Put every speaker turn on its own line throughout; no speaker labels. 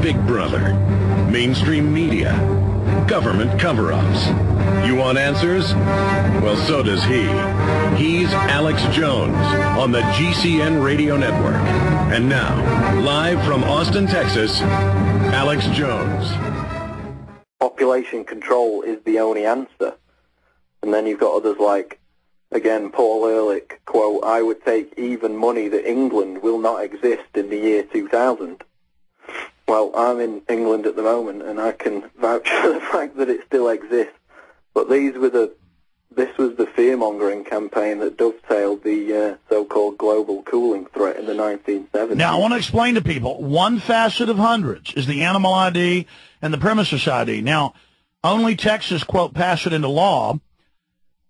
Big Brother, mainstream media, government cover-ups. You want answers? Well, so does he. He's Alex Jones on the GCN Radio Network. And now, live from Austin, Texas, Alex Jones.
Population control is the only answer. And then you've got others like, again, Paul Ehrlich, quote, "I would take even money that England will not exist in the year 2000. Well, I'm in England at the moment, and I can vouch for the fact that it still exists. But this was the fear-mongering campaign that dovetailed the so-called global cooling threat in the 1970s.
Now, I want to explain to people, one facet of hundreds is the animal ID and the premises ID. Now, only Texas, quote, passed it into law,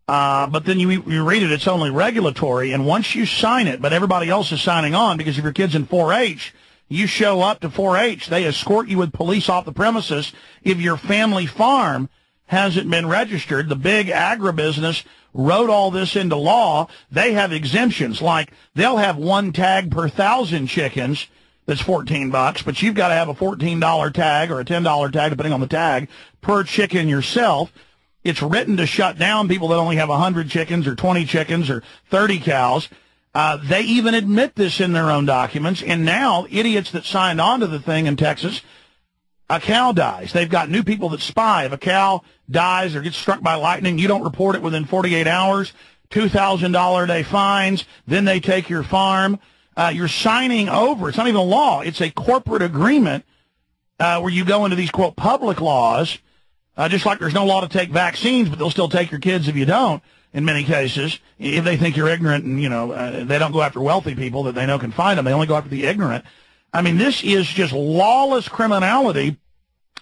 but then you read it, it's only regulatory, and once you sign it, but everybody else is signing on, because if your kid's in 4-H, you show up to 4-H, they escort you with police off the premises. If your family farm hasn't been registered, the big agribusiness wrote all this into law. They have exemptions, like they'll have one tag per 1,000 chickens that's $14, but you've got to have a $14 tag or a $10 tag, depending on the tag, per chicken yourself. It's written to shut down people that only have 100 chickens or 20 chickens or 30 cows. They even admit this in their own documents, and now idiots that signed on to the thing in Texas, a cow dies. They've got new people that spy. If a cow dies or gets struck by lightning, you don't report it within 48 hours, $2,000 a day fines, then they take your farm. You're signing over. It's not even a law. It's a corporate agreement where you go into these, quote, public laws, just like there's no law to take vaccines, but they'll still take your kids if you don't. In many cases, if they think you're ignorant, and, you know, they don't go after wealthy people that they know can find them. They only go after the ignorant. I mean, this is just lawless criminality.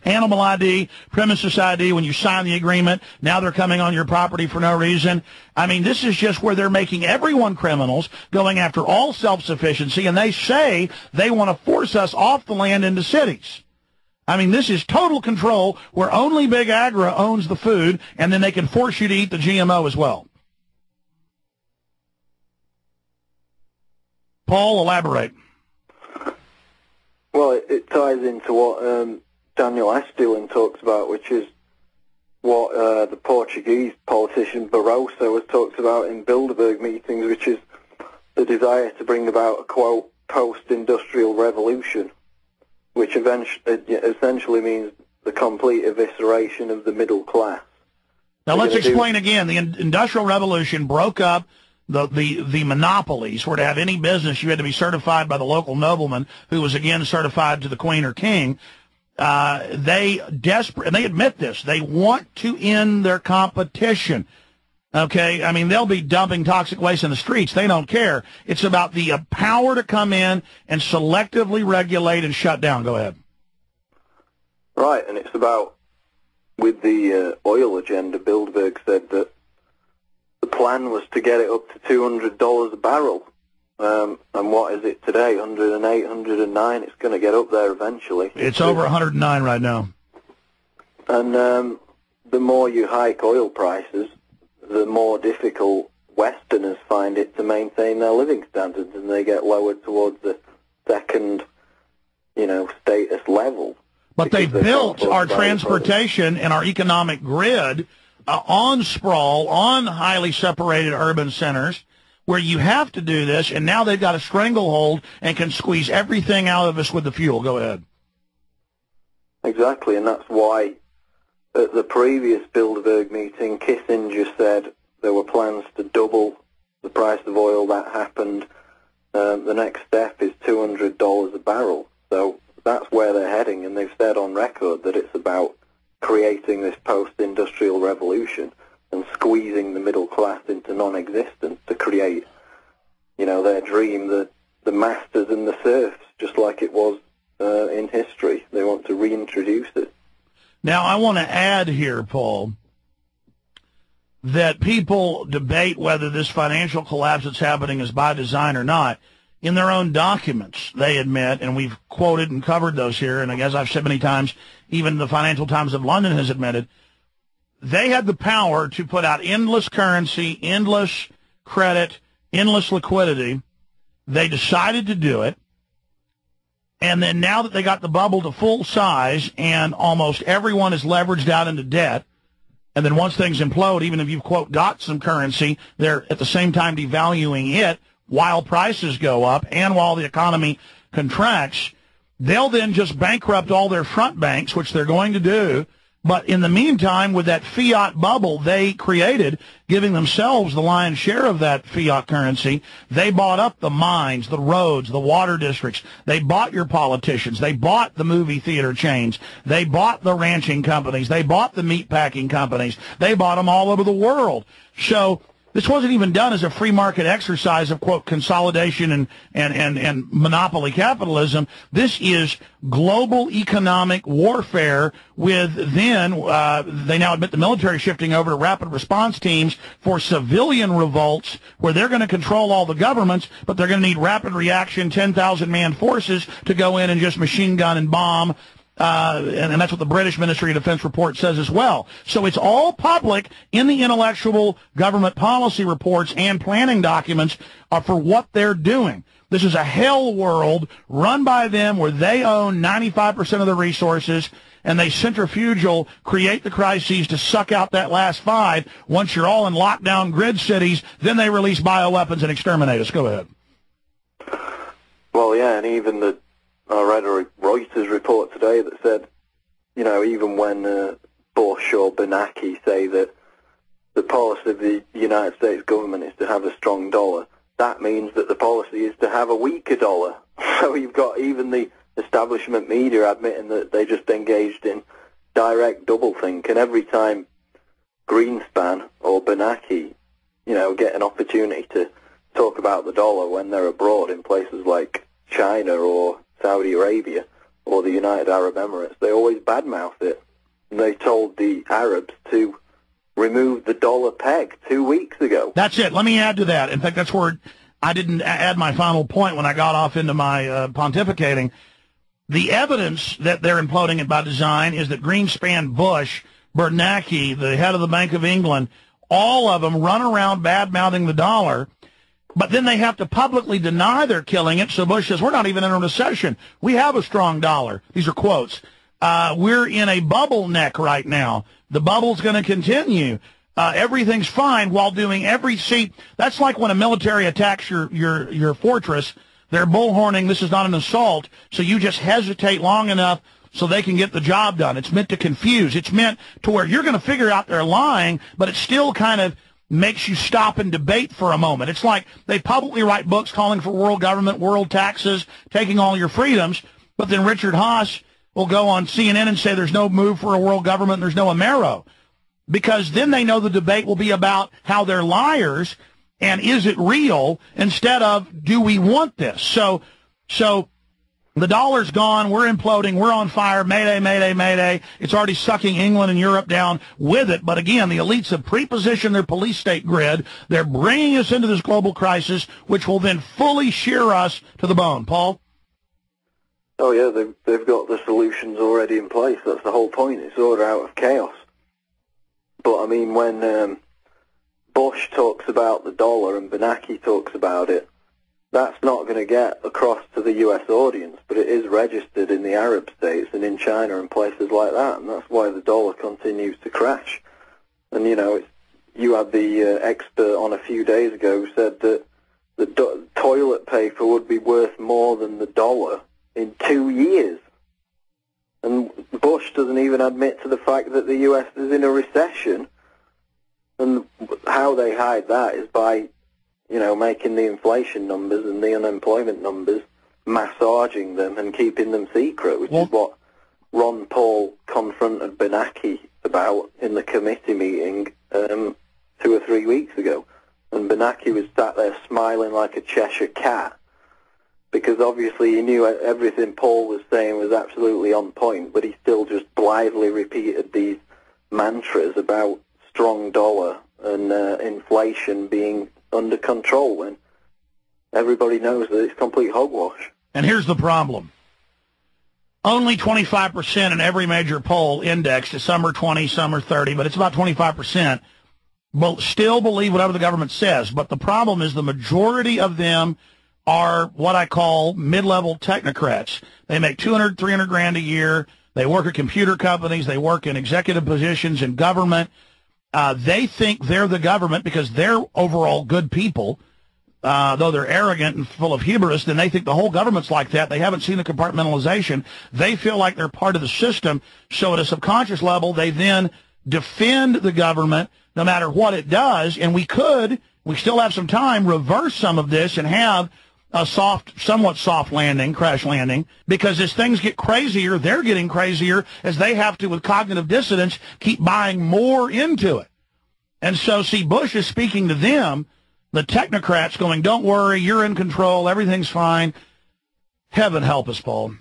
Animal ID, premises ID, when you sign the agreement, now they're coming on your property for no reason. I mean, this is just where they're making everyone criminals, going after all self-sufficiency, and they say they want to force us off the land into cities. I mean, this is total control where only Big Agra owns the food, and then they can force you to eat the GMO as well. Paul, elaborate.
Well, it ties into what Daniel Estulin talks about, which is what the Portuguese politician Barroso has talked about in Bilderberg meetings, which is the desire to bring about a, quote, post-industrial revolution, which essentially means the complete evisceration of the middle class.
Now, let's explain again. The Industrial Revolution broke up the monopolies. Where to have any business, you had to be certified by the local nobleman, who was, again, certified to the queen or king. They desperate, and they admit this, they want to end their competition. Okay, I mean, they'll be dumping toxic waste in the streets. They don't care. It's about the power to come in and selectively regulate and shut down. Go ahead.
Right, and it's about, with the oil agenda, Bilderberg said that the plan was to get it up to $200 a barrel. And what is it today? 108, 109. It's going to get up there eventually.
It's over 109 right now.
And the more you hike oil prices, the more difficult Westerners find it to maintain their living standards, and they get lowered towards the second, status level.
But they built our transportation and our economic grid on sprawl, on highly separated urban centers, where you have to do this, and now they've got a stranglehold and can squeeze everything out of us with the fuel. Go ahead.
Exactly, and that's why at the previous Bilderberg meeting, Kissinger said there were plans to double the price of oil. That happened. The next step is $200 a barrel. So that's where they're heading, and they've said on record that it's about creating this post-industrial revolution and squeezing the middle class into non-existence to create, their dream, the masters and the serfs, just like it was in history. They want to reintroduce it.
Now, I want to add here, Paul, that people debate whether this financial collapse that's happening is by design or not. In their own documents, they admit, and we've quoted and covered those here, and as I've said many times, even the Financial Times of London has admitted, they had the power to put out endless currency, endless credit, endless liquidity. They decided to do it. And then now that they got the bubble to full size and almost everyone is leveraged out into debt, and then once things implode, even if you've, quote, got some currency, they're at the same time devaluing it while prices go up and while the economy contracts. They'll then just bankrupt all their front banks, which they're going to do. But in the meantime, with that fiat bubble they created, giving themselves the lion's share of that fiat currency, they bought up the mines, the roads, the water districts. They bought your politicians. They bought the movie theater chains. They bought the ranching companies. They bought the meat packing companies. They bought them all over the world. So this wasn't even done as a free market exercise of, quote, consolidation and monopoly capitalism. This is global economic warfare with then, they now admit the military shifting over to rapid response teams for civilian revolts where they're going to control all the governments, but they're going to need rapid reaction, 10,000-man forces to go in and just machine gun and bomb. And that's what the British Ministry of Defense report says as well. So it's all public in the intellectual government policy reports and planning documents for what they're doing. This is a hell world run by them where they own 95% of the resources and they centrifugal create the crises to suck out that last 5. Once you're all in lockdown grid cities, then they release bioweapons and exterminate us. Go ahead.
Well, yeah, and even I read a Reuters report today that said, even when Bush or Bernanke say that the policy of the United States government is to have a strong dollar, that means that the policy is to have a weaker dollar. So you've got even the establishment media admitting that they just engaged in direct doublethink, and every time Greenspan or Bernanke, get an opportunity to talk about the dollar when they're abroad in places like China or Saudi Arabia or the United Arab Emirates, they always badmouth it. And they told the Arabs to remove the dollar peg 2 weeks ago.
That's it. Let me add to that. In fact, that's where I didn't add my final point when I got off into my pontificating. The evidence that they're imploding it by design is that Greenspan, Bush, Bernanke, the head of the Bank of England, all of them run around bad-mouthing the dollar. But then they have to publicly deny they're killing it. So Bush says, we're not even in a recession. We have a strong dollar. These are quotes. We're in a bubble neck right now. The bubble's going to continue. Everything's fine while doing that's like when a military attacks your fortress. They're bullhorning, this is not an assault. So you just hesitate long enough so they can get the job done. It's meant to confuse. It's meant to where you're going to figure out they're lying, but it still kind of makes you stop and debate for a moment. It's like they publicly write books calling for world government, world taxes, taking all your freedoms, but then Richard Haas will go on CNN and say there's no move for a world government, there's no Amero, because then they know the debate will be about how they're liars and is it real instead of do we want this. So the dollar's gone. We're imploding. We're on fire. Mayday, mayday, mayday. It's already sucking England and Europe down with it. But again, the elites have prepositioned their police state grid. They're bringing us into this global crisis, which will then fully shear us to the bone. Paul?
Oh, yeah, they've got the solutions already in place. That's the whole point. It's order out of chaos. But, I mean, when Bush talks about the dollar and Bernanke talks about it, that's not going to get across to the U.S. audience, but it is registered in the Arab states and in China and places like that, and that's why the dollar continues to crash. And, you had the expert on a few days ago who said that the toilet paper would be worth more than the dollar in 2 years. And Bush doesn't even admit to the fact that the U.S. is in a recession, and how they hide that is by making the inflation numbers and the unemployment numbers, massaging them and keeping them secret, which is what Ron Paul confronted Bernanke about in the committee meeting 2 or 3 weeks ago. And Bernanke was sat there smiling like a Cheshire cat, because obviously he knew everything Paul was saying was absolutely on point, but he still just blithely repeated these mantras about strong dollar and inflation being under control when everybody knows that it's complete hogwash.
And here's the problem. Only 25% in every major poll indexed, some are 20, some are 30, but it's about 25%, will still believe whatever the government says. But the problem is the majority of them are what I call mid-level technocrats. They make 200, 300 grand a year. They work at computer companies. They work in executive positions in government. They think they're the government because they're overall good people, though they're arrogant and full of hubris. Then they think the whole government's like that. They haven't seen the compartmentalization. They feel like they're part of the system. So at a subconscious level, they then defend the government no matter what it does. And we still have some time, reverse some of this and have a somewhat soft landing, crash landing, because as things get crazier, they're getting crazier as they have to, with cognitive dissonance, keep buying more into it. And so, see, Bush is speaking to them, the technocrats, going, don't worry, you're in control, everything's fine. Heaven help us, Paul.